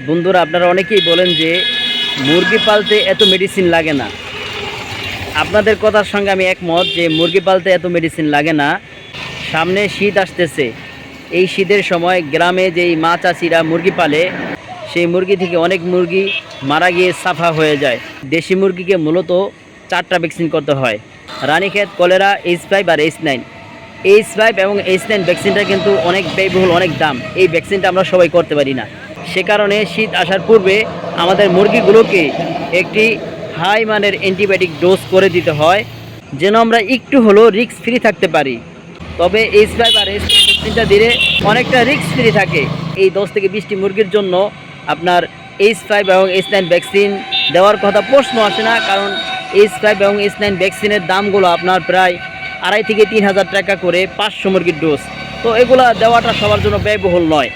বন্ধুরা, আপনারা অনেকেই বলেন যে মুরগি পালতে এত মেডিসিন লাগে না। আপনাদের কথার সঙ্গে আমি একমত যে মুরগি পালতে এত মেডিসিন লাগে না। সামনে শীত আসতেছে, এই শীতের সময় গ্রামে যেই মা চাষিরা মুরগি পালে, সেই মুরগি থেকে অনেক মুরগি মারা গিয়ে সাফা হয়ে যায়। দেশি মুরগিকে মূলত 4টা ভ্যাকসিন করতে হয়: রানীক্ষেত, কলেরা, H5 আর H9। H5 এবং H9 ভ্যাকসিনটা কিন্তু অনেক ব্যয়বহুল, অনেক দাম। এই ভ্যাকসিনটা আমরা সবাই করতে পারি না। সে কারণে শীত আসার পূর্বে আমাদের মুরগিগুলোকে একটি হাই মানের অ্যান্টিবায়োটিক ডোজ করে দিতে হয়, যেন আমরা একটু হলেও রিস্ক ফ্রি থাকতে পারি। তবে H5 আর H9 ভ্যাকসিনটা দিলে অনেকটা রিস্ক ফ্রি থাকে। এই 10 থেকে 20টি মুরগির জন্য আপনার H5 এবং H9 ভ্যাকসিন দেওয়ার কথা প্রশ্ন আসে না, কারণ H5 এবং H9 ভ্যাকসিনের দামগুলো আপনার প্রায় 2,500 থেকে 3,000 টাকা করে 500 মুরগির ডোজ। তো এগুলা দেওয়াটা সবার জন্য ব্যয়বহুল নয়।